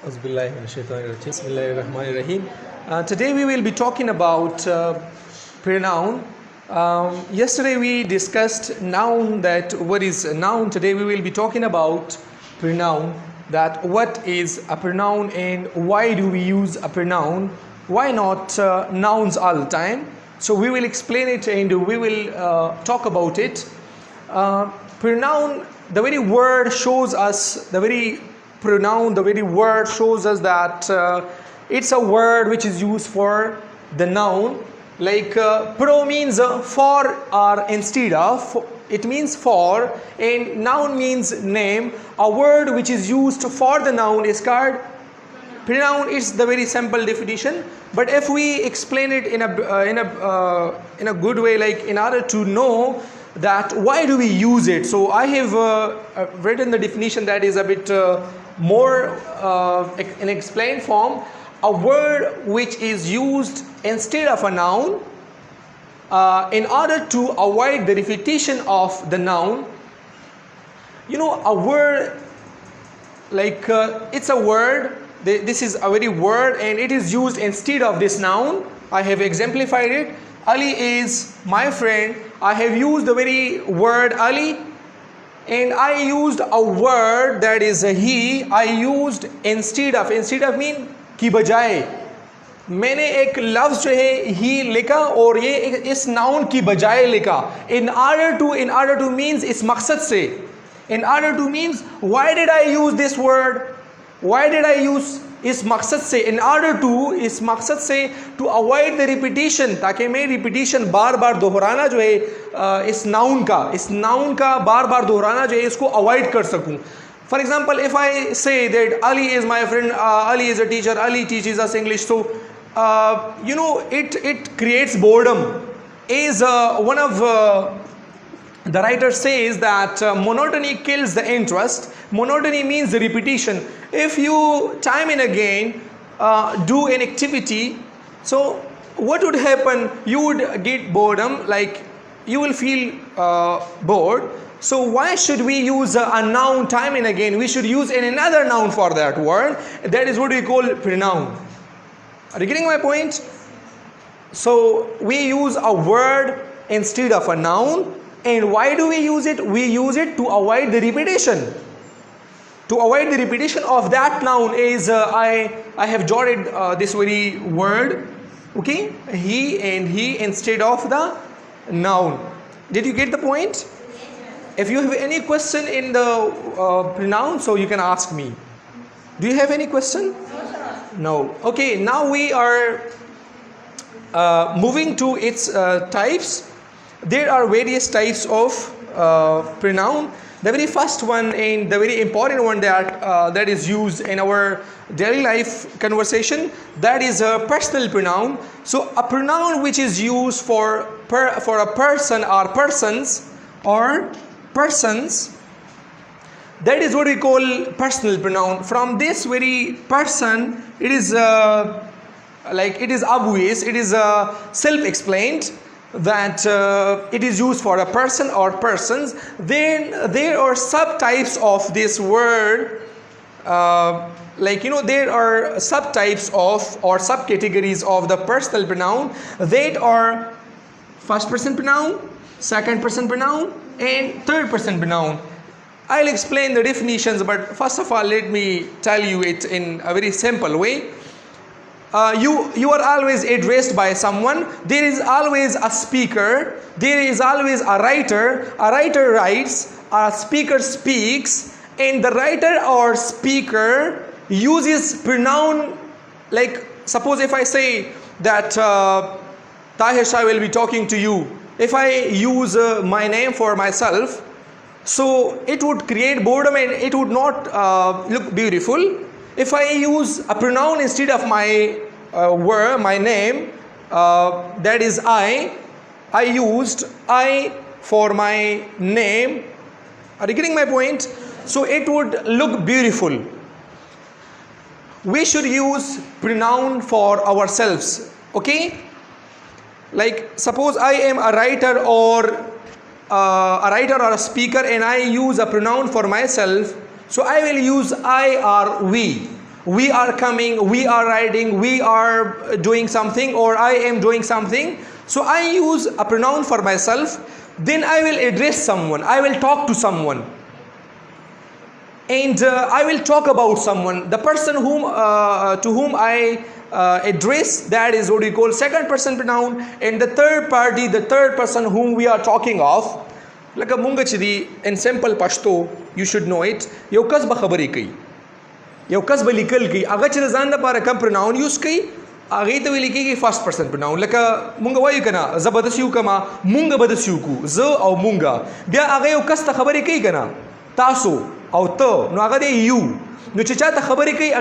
Bismillahirrahmanirrahim. Today we will be talking about pronoun. Yesterday we discussed noun, that what is a noun. Today we will be talking about pronoun, that what is a pronoun and why do we use a pronoun. Why not nouns all the time? So we will explain it and we will talk about it. Pronoun, the very word shows us, the very word shows us that it's a word which is used for the noun. Like pro means for or instead of, it means for, and noun means name. A word which is used for the noun is called pronoun. Is the very simple definition, but if we explain it in a good way, like in order to know that why do we use it, so I have written the definition that is a bit more in explained form. A word which is used instead of a noun in order to avoid the repetition of the noun. You know, a word like it's a word. This is a very word and it is used instead of this noun. I have exemplified it. Ali is my friend. I have used the very word Ali, and I used a word that is a he. I used instead of mean की बजाय मैंने एक लफ्ज़ जो है ही लिखा और ये इस नाउन की बजाय लिखा. In order to means इस मकसद से, in order to means why did I use this word, why did I use इस मकसद से, in order to इस मकसद से to avoid the repetition, ताकि मैं repetition बार बार दोहराना जो है इस नाउन का बार बार दोहराना जो है इसको avoid कर सकूं. For example, if I say that Ali is my friend, Ali is a teacher, Ali teaches us English, so you know, it creates boredom. Is one of the writer says that monotony kills the interest. Monotony means the repetition. If you time and again do an activity, so what would happen? You would get boredom, like you will feel bored. So why should we use a noun time and again? We should use another noun for that word. That is what we call pronoun. Are you getting my point? So we use a word instead of a noun. And why do we use it? We use it to avoid the repetition. To avoid the repetition of that noun is I have jotted this very word, okay? He and he instead of the noun. Did you get the point? If you have any question in the pronoun, so you can ask me. Do you have any question? No. Okay, now we are moving to its types. There are various types of pronoun. The very first one and the very important one that is used in our daily life conversation, that is a personal pronoun. So a pronoun which is used for a person or persons, that is what we call personal pronoun. From this very person, it is it is obvious, it is self-explained that it is used for a person or persons. Then there are subtypes of this word, there are subtypes of or subcategories of the personal pronoun that are first person pronoun, second person pronoun, and third person pronoun. I'll explain the definitions, but first of all let me tell you it in a very simple way. You are always addressed by someone. There is always a speaker. There is always a writer. A writer writes, a speaker speaks, and the writer or speaker uses pronoun. Like suppose if I say that Tahir Shah will be talking to you. If I use my name for myself, so it would create boredom and it would not look beautiful. If I use a pronoun instead of my word, my name, that is I used I for my name. Are you getting my point? So it would look beautiful. We should use pronoun for ourselves, okay? Like suppose I am a writer or a speaker and I use a pronoun for myself, so I will use I or we. we are coming, we are riding, we are doing something, or I am doing something. So I use a pronoun for myself. Then I will address someone, I will talk to someone, and I will talk about someone. The person to whom I address, that is what we call second person pronoun. And the third party, the third person whom we are talking of, like a mungachidi in simple Pashto, you should know it. Yau kasba khabari kai, yau kasba likal kai, aga chira zan da para kam pronoun use kai, aga ita wili kai first person pronoun. Like a munga wayu kana, zabadasiu kama, munga badasiu ku, za au munga. Bia aga yau kasta khabari kai kana, taso au to, no aga de you. No chicha ta khabari kai.